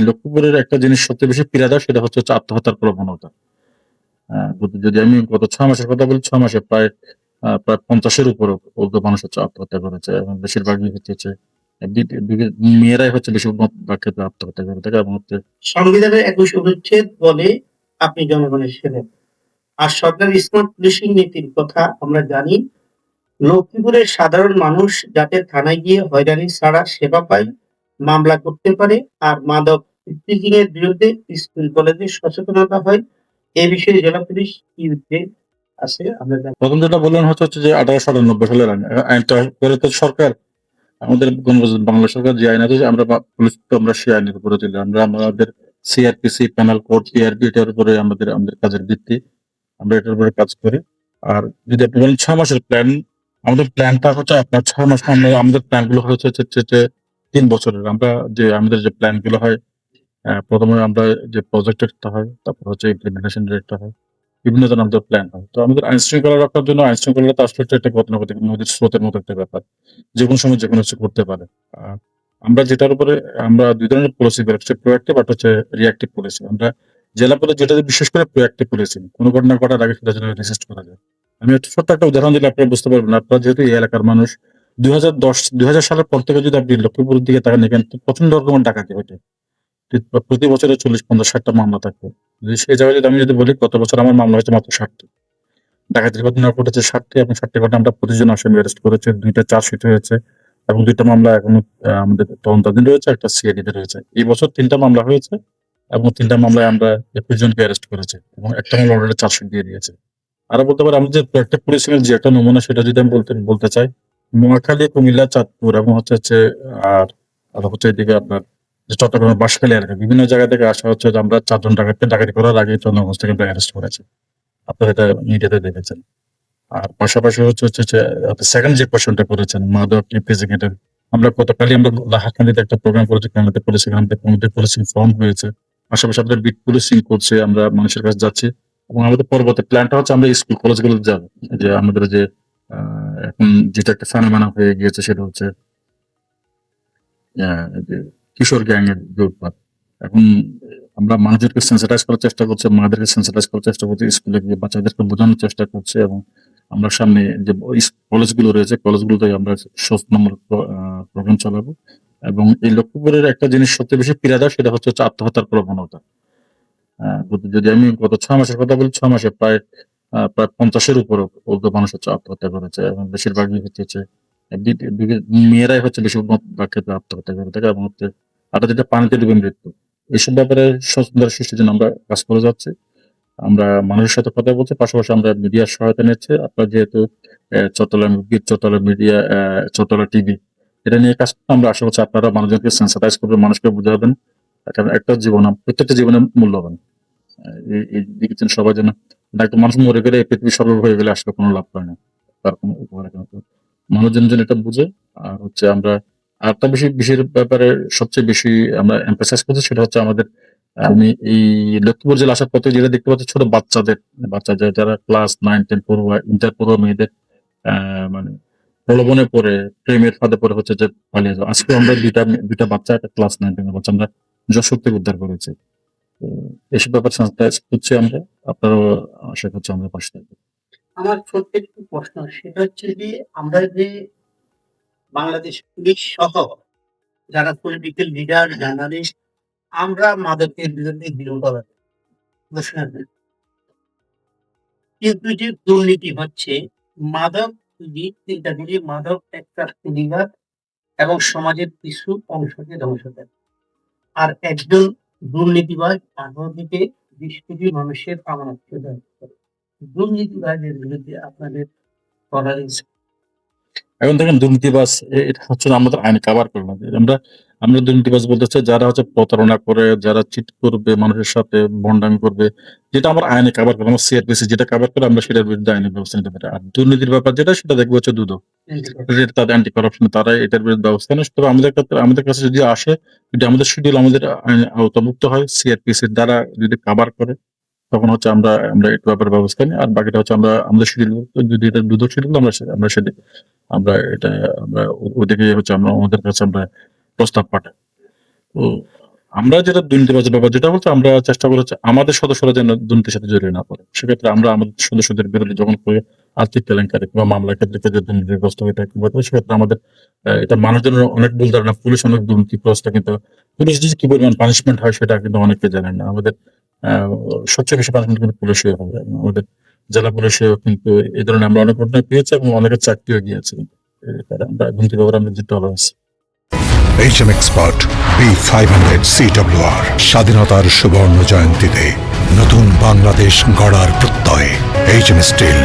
লক্ষ্মীপুরের একটা জিনিস সবচেয়ে বেশি পীড়া দেয় সেটা হচ্ছে আত্মহত্যার প্রবণতা। যদি আমি গত ৬ মাসের কথা বলি, ৬ মাসে প্রায় ৫০ এর উপরে মানুষ হচ্ছে আত্মহত্যা করেছে এবং বেশিরভাগই হচ্ছে বি বি মেয়েরাই হচ্ছে বেশিরভাগ ক্ষেত্রে আত্মহত্যা করে থাকে এবং হচ্ছে সংবিধানের ২১ অনুচ্ছেদ বলে আপনি জনগণের সেবক। আর সরকারের স্মার্ট পুলিশিং নীতির কথা আমরা জানি। লক্ষ্মীপুরের সাধারণ মানুষ যাতে থানায় গিয়ে হয়রানি ছাড়া সেবা পায়, মামলা করতে পারে আর মাদক ইভটিজিং এর বিরুদ্ধে স্কুল কলেজে সচেতনতা হয়, এ বিষয়ে জেলা পুলিশ কি উদ্যোগ আছে আমরা জানি। ১ম যেটা বললেন হচ্ছে যে ১৮৯৮ সালের আইন। আইনটা করে তো সরকার আমাদের বাংলা সরকার যে আইন আছে আমরা পুলিশ তো আমরা সেই আইনের উপরে চলি। আমরা আমাদের সিআরপিসি, পেনাল কোড, পিআরপি এটার উপরে আমাদের কাজের ভিত্তি। আমরা এটার উপরে কাজ করি। আর যদি আপনি বলেন ৬ মাসের প্ল্যান, আমাদের প্ল্যানটা হচ্ছে আপনার ৬ মাস আমাদের প্ল্যান গুলো হচ্ছে ৩ বছরের। আমাদের যে প্ল্যান গুলো হয়, ১ম এ আমরা যে প্রজেক্ট একটা হয়, তারপর হচ্ছে ইমপ্লিমেন্টেশন এর একটা হয়। বিভিন্ন ধরনের আমাদের প্ল্যান হয়। তো আমাদের আইন শৃঙ্খলা রক্ষার জন্য আইন শৃঙ্খলাটা আসলে হচ্ছে একটা গতানুগতিক নদীর স্রোতের মতো একটা ব্যাপার। যেকোনো সময় যেকোনো কিছু করতে পারে। আ আমরা যেটার উপরে আমরা ২ ধরনের পলিসি বের হচ্ছে প্রোঅ্যাক্টিভ আর হচ্ছে রিঅ্যাক্টিভ পলিসি। আমরা জেলা পুলিশ যেটাতে বিশেষ করে প্রোঅ্যাক্টিভ পলিসি। কোন ঘটনা ঘটার আগে সেটা যেন রেজিস্ট করা যায়। আমি একটা ছোট্ট একটা উদাহরণ দিলে আপনারা বুঝতে পারবেন। আপনারা যেহেতু এই এলাকার মানুষ, ২০০০ সালের পর থেকে যদি আপনি লক্ষ্মীপুরের দিকে তাকান দেখবেন প্রচন্ড রকমের ডাকাতি হইতো। প্রতি বছরে ৪০, ৫০, ৬০ টা মামলা থাকতো। সেই জায়গায় আমি যদি বলি গত বছর আমার মামলা হয়েছে মাত্র ৬০ টি। ডাকাতির ঘটনা ঘটেছে ৬০ টি এবং ৬০ টি ঘটনা আমরা ২৫ জন আসামি অ্যারেস্ট করেছি। ২ টা চার্জশিট হয়েছে এবং ২ টা মামলা এখনো আমাদের তদন্তাধীন রয়েছে, একটা সিআইডি তে রয়েছে। এই বছর ৩ টা মামলা হয়েছে এবং ৩ টা মামলায় আমরা ২১ জনকে অ্যারেস্ট করেছি এবং একটা মামলা অলরেডি চার্জশিট দিয়ে দিয়েছে। আরো বলতে পারি আমাদের একটা পুলিশিং এর যে একটা নমুনা সেটা যদি আমি বলতে চাই, নোয়াখালী, কুমিল্লা, চাঁদপুর এবং হচ্ছে আর আর হচ্ছে এদিকে আপনার যে চট্টগ্রামের বাঁশখালী এলাকা বিভিন্ন জায়গা থেকে আসা হচ্ছে যে আমরা ৪ জন ডাকাতকে ডাকাতি করার আগে চন্দনগঞ্জ থেকে আমরা অ্যারেস্ট করেছি। আপনারা এটা মিডিয়াতে দেখেছেন। আর পাশাপাশি হচ্ছে যে আপনি সেকেন্ড যে কোয়েশ্চেনটা করেছেন মাদক ইভটিজিং এটার আমরা গতকালই আমরা লাহাকান্দিতে একটা প্রোগ্রাম করেছি কানাডাতে পুলিশিং আমাদের কমিটি পুলিশিং ফর্ম হয়েছে। পাশাপাশি আমাদের বিট পুলিশিং করছে আমরা মানুষের কাছে যাচ্ছি এবং আমাদের পরবর্তী প্ল্যানটা হচ্ছে আমরা স্কুল কলেজগুলোতে যাব। যে আমাদের যে এখন যেটা একটা ফেনোমেনা হয়ে গিয়েছে সেটা হচ্ছে যে কিশোর গ্যাং এর যে উৎপাত। এখন আমরা মানুষদেরকে সেন্সিটাইজ করার চেষ্টা করছি, মাদেরকে সেন্সিটাইজ করার চেষ্টা করছি, স্কুলে গিয়ে বাচ্চাদেরকে বোঝানোর চেষ্টা করছি এবং আমরা সামনে যে কলেজগুলো রয়েছে কলেজগুলোতে আমরা সচেতনমূলক প্রোগ্রাম চালাবো এবং এই লক্ষ্মীপুরের একটা জিনিস সবচেয়ে বেশি পীড়া দেয় সেটা হচ্ছে আত্মহত্যার প্রবণতা। যদি আমি গত ৬ মাসের কথা বলি, ৬ মাসে প্রায় ৫০ এর উপরে মানুষ হচ্ছে আত্মহত্যা করেছে এবং বেশিরভাগই হচ্ছে বি বি মেয়েরাই হচ্ছে বেশিরভাগ ক্ষেত্রে আত্মহত্যা করে থাকে এবং হচ্ছে আরো যেটা পানিতে ডুবে মৃত্যু। এসব ব্যাপারে সচেতনতা সৃষ্টির জন্য আমরা কাজ করে যাচ্ছি। আমরা মানুষের সাথে কথা বলছি, পাশাপাশি আমরা মিডিয়ার সহায়তা নিচ্ছি। আপনার যেহেতু চট্টগ্রাম মিডিয়া, চট্টগ্রাম টিভি এটা নিয়ে কাজ করতে আমরা আশা করছি আপনারা মানুষজনকে সেন্সিটাইজ করবেন, মানুষকে বুঝাবেন। কারণ একটা জীবন প্রত্যেকটা জীবনে মূল্যবান। এই দিকে যেন সবাই যেন একটা মানুষ মরে গেলে এই পৃথিবী সর্বভূ হয়ে গেলে আসলে কোনো লাভ হয় না। তার কোনো উপকার হয় না। তো মানুষজন যেন এটা বুঝে আর হচ্ছে আমরা আরেকটা বিষয়ের ব্যাপারে সবচেয়ে বেশি আমরা এমফাসাইজ করছি সেটা হচ্ছে আমাদের আমি এই লক্ষ্মীপুর জেলা আসার পথে যেটা দেখতে পাচ্ছি ছোট বাচ্চা যারা ক্লাস ৯, ১০ পড়ুয়া, ইন্টার পড়ুয়া মেয়েদের মানে প্রলোভনে পড়ে প্রেমের ফাঁদে পড়ে হচ্ছে যে পালিয়ে যাওয়া। আজকে আমরা ২ টা বাচ্চা একটা ক্লাস ৯, ১০ এর বাচ্চা আমরা যশোর থেকে উদ্ধার করেছি। তো এসব ব্যাপার সেন্সিটাইজ করছি আমরা। আপনারাও আশা করছি আমাদের পাশে থাকবেন। আমার ছোট্ট একটু প্রশ্ন, সেটা হচ্ছে যে আমরা যে বাংলাদেশ পুলিশ সহ যারা পলিটিক্যাল লিডার, জার্নালিস্ট, আমরা মাদকের বিরুদ্ধে দৃঢ়তা ঘোষণা করি। কিন্তু যে দুর্নীতি হচ্ছে, মাদক মাদক একটা লিভার এবং সমাজের কিছু অংশকে ধ্বংস করে। আর একজন দুর্নীতিবাজ ১৮ থেকে ২০ কোটি মানুষের আমানতকে ধ্বংস করে। দুর্নীতিবাজের বিরুদ্ধে আপনাদের টলারেন্স। এখন দেখেন দুর্নীতিবাজ এটা হচ্ছে আমাদের আইন কভার করে না। আমরা দুর্নীতিবাজ বলতে চাই যারা হচ্ছে প্রতারণা করে, যারা চিট করবে, মানুষের সাথে ভন্ডামি করবে। যেটা আমার আইনে কভার করে, আমার সিআরপিসি যেটা কভার করে আমরা সেটার বিরুদ্ধে আইনি ব্যবস্থা নিতে পারি। আর দুর্নীতির ব্যাপার যেটা সেটা দেখবো হচ্ছে দুদক। তাদের অ্যান্টি করাপশন তারা এটার বিরুদ্ধে ব্যবস্থা নেয়। তবে আমাদের কাছে যদি আসে, যদি আমাদের শিডিউল আমাদের আইনের আওতামুক্ত হয়, সিআরপিসির দ্বারা যদি কভার করে তখন হচ্ছে আমরা একটু ব্যাপারে ব্যবস্থা নিই। আর বাকিটা হচ্ছে আমরা আমাদের শিডিউল যদি এটা দুদক শিডিউল আমরা সেটা আমরা এটা আমরা ওদিকে হচ্ছে আমরা ওদের কাছে আমরা প্রস্তাব পাঠাই। তো আমরা যেটা দুর্নীতিবাজ ব্যাপার যেটা বলছি, আমরা চেষ্টা করে হচ্ছে আমাদের সদস্যরা যেন দুর্নীতির সাথে জড়িয়ে না পড়ে। সেক্ষেত্রে আমরা আমাদের সদস্যদের বিরুদ্ধে যখন করে আর্থিক কেলেঙ্কারি কিংবা মামলার ক্ষেত্রে যে দুর্নীতিগ্রস্ত হয়ে থাকে, কিংবা সেক্ষেত্রে আমাদের এটা মানুষজনের অনেক ভুল ধারণা, পুলিশ অনেক দুর্নীতিগ্রস্ত, কিন্তু পুলিশ যে কি পরিমাণ পানিশমেন্ট হয় সেটা কিন্তু অনেকে জানেন না। আমাদের সবচেয়ে বেশি পানিশমেন্ট কিন্তু পুলিশে হয়। এবং আমাদের জেলা পুলিশেও কিন্তু এই ধরনের আমরা অনেক ঘটনা পেয়েছি এবং অনেকের চাকরিও গিয়েছে। আমরা দুর্নীতির ব্যাপারে আমরা যে tolerance HM Expert B500 CWR স্বাধীনতার সুবর্ণ জয়ন্তীতে নতুন বাংলাদেশ গড়ার প্রত্যয় HM Steel